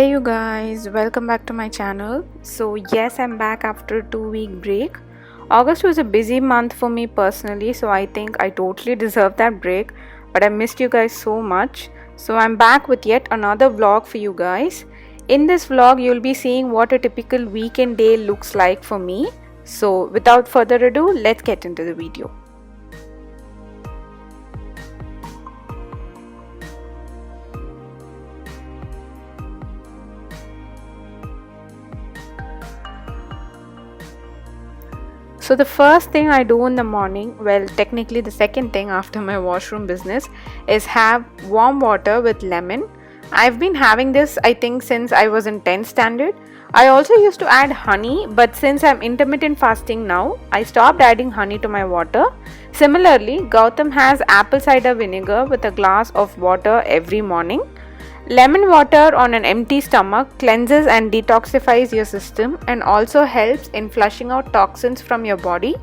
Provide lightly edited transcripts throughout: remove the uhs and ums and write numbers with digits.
Hey you guys, welcome back to my channel. So yes, I'm back after a 2-week break. August was a busy month for me personally, so I think I totally deserve that break, but I missed you guys so much. So I'm back with yet another vlog for you guys. In this vlog, you'll be seeing what a typical weekend day looks like for me. So without further ado, let's get into the video. So the first thing I do in the morning, well technically the second thing after my washroom business, is have warm water with lemon. I've been having this I think since I was in 10th standard. I also used to add honey, but since I'm intermittent fasting now, I stopped adding honey to my water. Similarly, Gautam has apple cider vinegar with a glass of water every morning. Lemon water on an empty stomach cleanses and detoxifies your system and also helps in flushing out toxins from your body.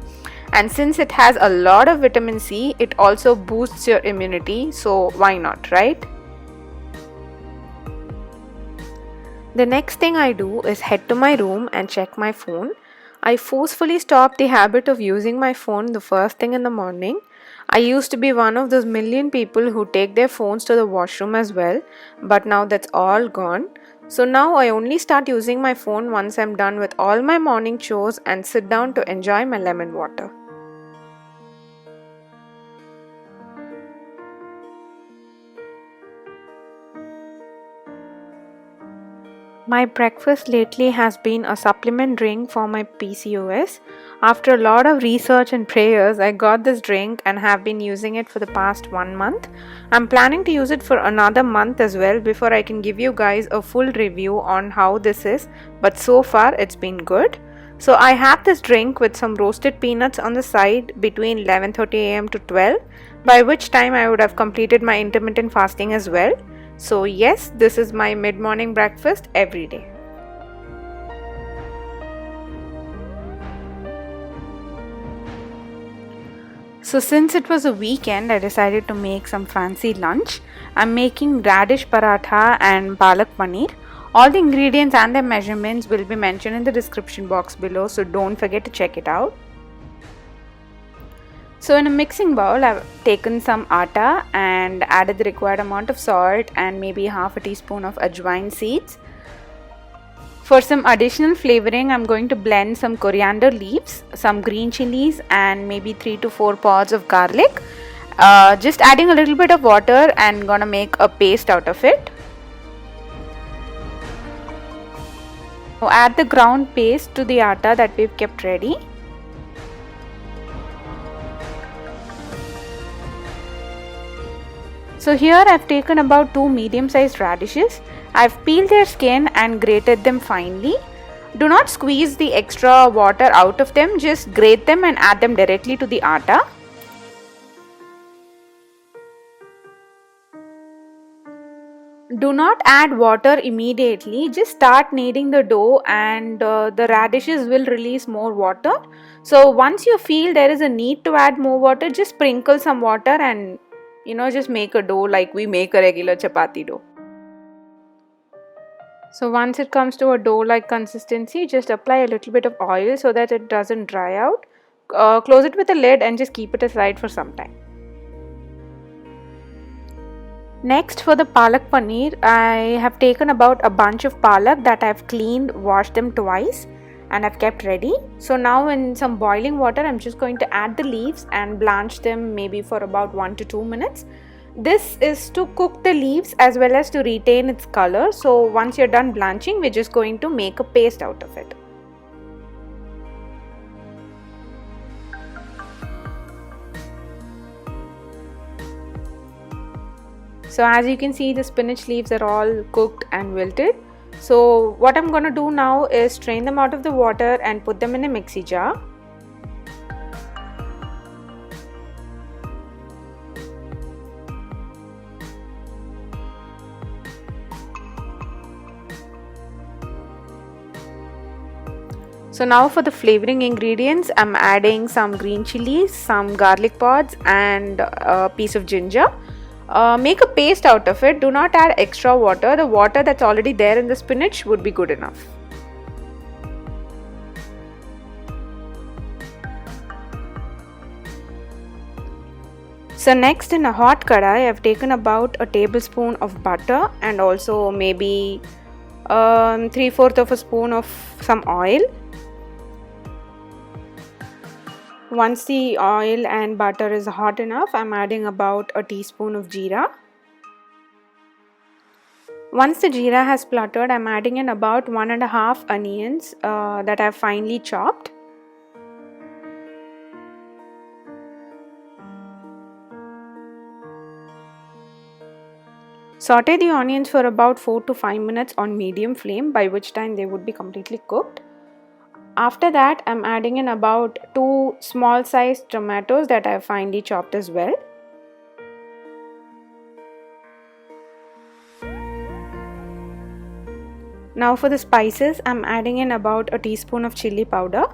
And since it has a lot of vitamin C, it also boosts your immunity, so why not, right? The next thing I do is head to my room and check my phone. I forcefully stopped the habit of using my phone the first thing in the morning. I used to be one of those million people who take their phones to the washroom as well, but now that's all gone. So now I only start using my phone once I'm done with all my morning chores and sit down to enjoy my lemon water. My breakfast lately has been a supplement drink for my PCOS. After a lot of research and prayers, I got this drink and have been using it for the past 1 month. I'm planning to use it for another month as well before I can give you guys a full review on how this is, but so far it's been good. So I have this drink with some roasted peanuts on the side between 11:30 am to 12, by which time I would have completed my intermittent fasting as well. So yes, this is my mid-morning breakfast every day. So since it was a weekend, I decided to make some fancy lunch. I'm making Raddish Paratha and Palak Paneer. All the ingredients and their measurements will be mentioned in the description box below, so don't forget to check it out. So in a mixing bowl, I've taken some atta and added the required amount of salt and maybe half a teaspoon of ajwain seeds. For some additional flavoring, I'm going to blend some coriander leaves, some green chilies and maybe 3 to 4 pods of garlic. Just adding a little bit of water and gonna make a paste out of it. Now add the ground paste to the atta that we've kept ready. So here I've taken about 2 medium-sized radishes. I've peeled their skin and grated them finely. Do not squeeze the extra water out of them, just grate them and add them directly to the atta. Do not add water immediately, just start kneading the dough and the radishes will release more water. So once you feel there is a need to add more water, just sprinkle some water and just make a dough like we make a regular chapati dough. So once it comes to a dough-like consistency, just apply a little bit of oil so that it doesn't dry out. Close it with a lid and just keep it aside for some time. Next, for the palak paneer, I have taken about a bunch of palak that I've cleaned, washed them twice and I've kept ready. So now in some boiling water, I'm just going to add the leaves and blanch them maybe for about 1 to 2 minutes. This is to cook the leaves as well as to retain its color. So once you're done blanching, we're just going to make a paste out of it. So as you can see, the spinach leaves are all cooked and wilted. So what I'm going to do now is strain them out of the water and put them in a mixie jar. So now for the flavoring ingredients, I'm adding some green chilies, some garlic pods and a piece of ginger. Make a paste out of it. Do not add extra water. The water that's already there in the spinach would be good enough. So next, in a hot kadai, I've taken about a tablespoon of butter and also maybe 3/4 of a spoon of some oil. Once the oil and butter is hot enough, I'm adding about a teaspoon of jeera. Once the jeera has spluttered, I'm adding in about 1.5 onions that I've finely chopped. Saute the onions for about 4 to 5 minutes on medium flame, by which time they would be completely cooked. After that, I'm adding in about 2 small sized tomatoes that I have finely chopped as well. Now for the spices, I'm adding in about a teaspoon of chili powder,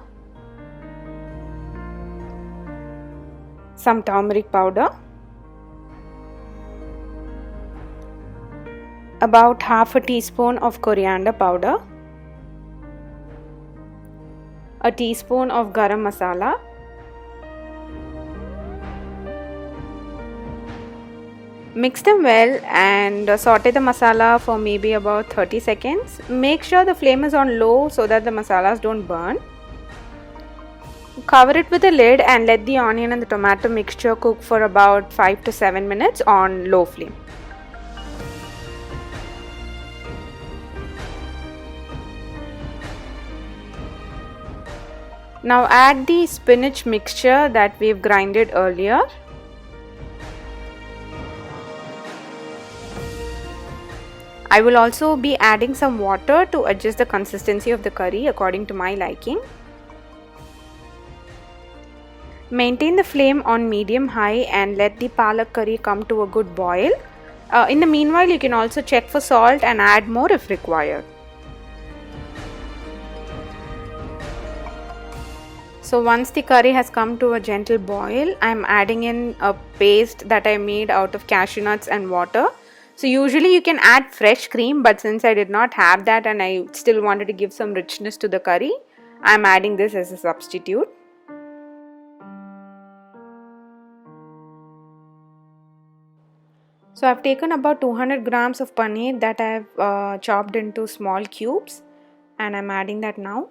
some turmeric powder, about half a teaspoon of coriander powder, a teaspoon of garam masala, mix them well and saute the masala for maybe about 30 seconds. Make sure the flame is on low so that the masalas don't burn. Cover it with a lid and let the onion and the tomato mixture cook for about 5 to 7 minutes on low flame. Now add the spinach mixture that we've grinded earlier. I will also be adding some water to adjust the consistency of the curry according to my liking. Maintain the flame on medium high and let the palak curry come to a good boil. In the meanwhile, you can also check for salt and add more if required. So once the curry has come to a gentle boil, I am adding in a paste that I made out of cashew nuts and water. So usually you can add fresh cream, but since I did not have that and I still wanted to give some richness to the curry, I am adding this as a substitute. So I've taken about 200 grams of paneer that I've chopped into small cubes and I'm adding that now.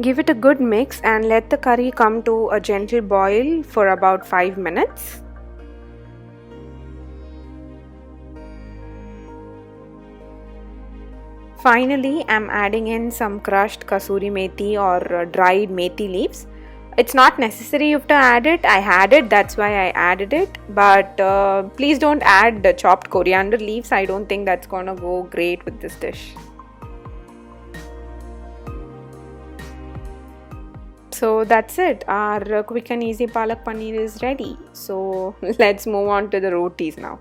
Give it a good mix and let the curry come to a gentle boil for about 5 minutes. Finally, I'm adding in some crushed kasuri methi or dried methi leaves. It's not necessary you have to add it. I had it, that's why I added it. But please don't add the chopped coriander leaves. I don't think that's gonna go great with this dish. So that's it. Our quick and easy palak paneer is ready. So let's move on to the rotis now.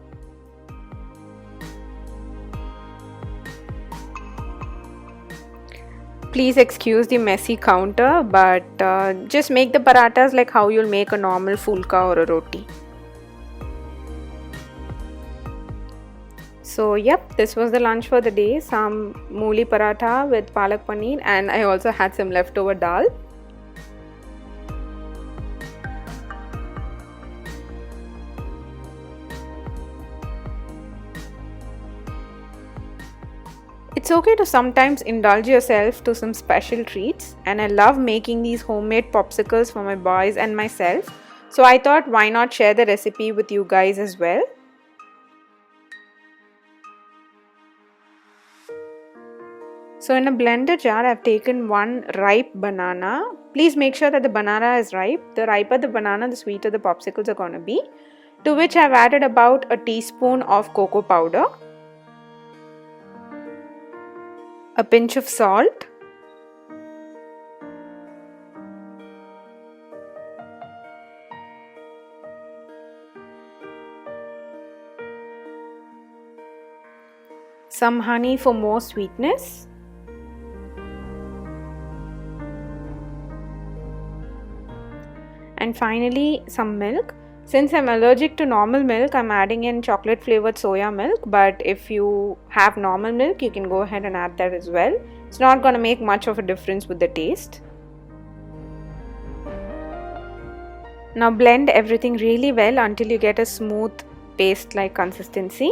Please excuse the messy counter, but just make the parathas like how you'll make a normal fulka or a roti. So yep, this was the lunch for the day. Some mooli paratha with palak paneer and I also had some leftover dal. It's okay to sometimes indulge yourself to some special treats, and I love making these homemade popsicles for my boys and myself. So I thought, why not share the recipe with you guys as well. So in a blender jar, I've taken 1 ripe banana. Please make sure that the banana is ripe. The riper the banana, the sweeter the popsicles are going to be. To which I've added about a teaspoon of cocoa powder, a pinch of salt, some honey for more sweetness, and finally some milk. Since I'm allergic to normal milk, I'm adding in chocolate flavored soya milk, but if you have normal milk, you can go ahead and add that as well. It's not going to make much of a difference with the taste. Now blend everything really well until you get a smooth paste-like consistency.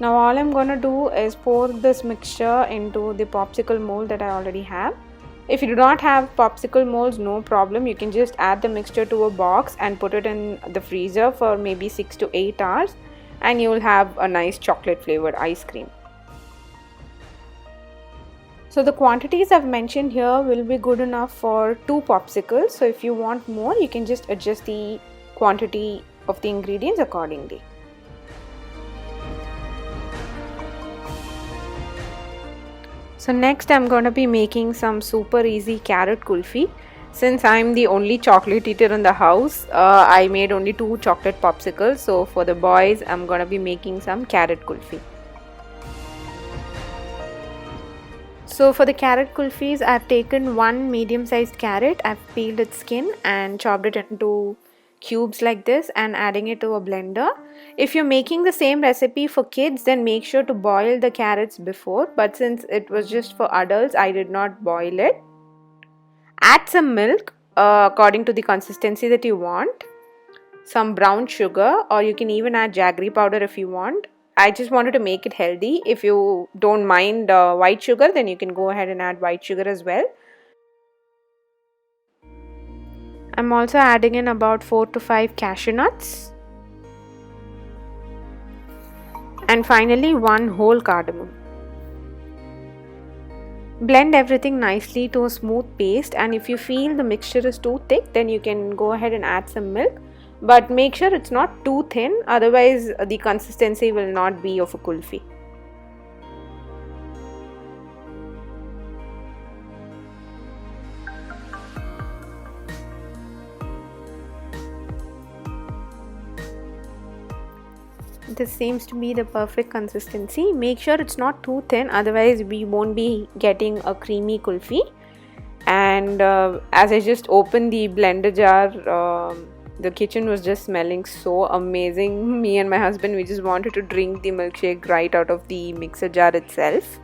Now all I'm going to do is pour this mixture into the popsicle mold that I already have. If you do not have popsicle molds, no problem. You can just add the mixture to a box and put it in the freezer for maybe 6 to 8 hours and you will have a nice chocolate flavored ice cream. So the quantities I've mentioned here will be good enough for 2 popsicles. So if you want more, you can just adjust the quantity of the ingredients accordingly. So next I'm going to be making some super easy carrot kulfi. Since I'm the only chocolate eater in the house, I made only 2 chocolate popsicles. So for the boys, I'm going to be making some carrot kulfi. So for the carrot kulfis, I've taken 1 medium-sized carrot. I've peeled its skin and chopped it into cubes like this and adding it to a blender. If you're making the same recipe for kids, then make sure to boil the carrots before, but since it was just for adults, I did not boil it. Add some milk according to the consistency that you want, some brown sugar, or you can even add jaggery powder if you want. I just wanted to make it healthy. If you don't mind white sugar, then you can go ahead and add white sugar as well. I'm also adding in about 4 to 5 cashew nuts. And finally 1 whole cardamom. Blend everything nicely to a smooth paste, and if you feel the mixture is too thick, then you can go ahead and add some milk. But make sure it's not too thin, otherwise the consistency will not be of a kulfi. This seems to be the perfect consistency. Make sure it's not too thin, otherwise we won't be getting a creamy kulfi. And as I just opened the blender jar, the kitchen was just smelling so amazing. Me and my husband, we just wanted to drink the milkshake right out of the mixer jar itself.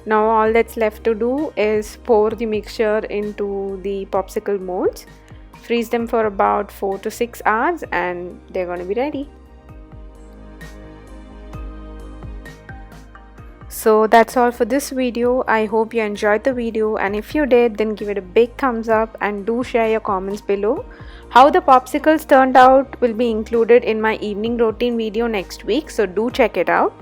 Now all that's left to do is pour the mixture into the popsicle molds. Freeze them for about 4 to 6 hours and they're going to be ready. So that's all for this video. I hope you enjoyed the video, and if you did, then give it a big thumbs up and do share your comments below. How the popsicles turned out will be included in my evening routine video next week, so do check it out.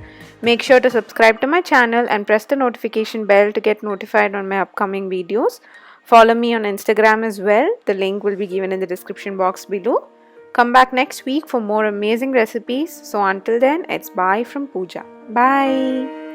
Make sure to subscribe to my channel and press the notification bell to get notified on my upcoming videos. Follow me on Instagram as well. The link will be given in the description box below. Come back next week for more amazing recipes. So until then, it's bye from Pooja. Bye.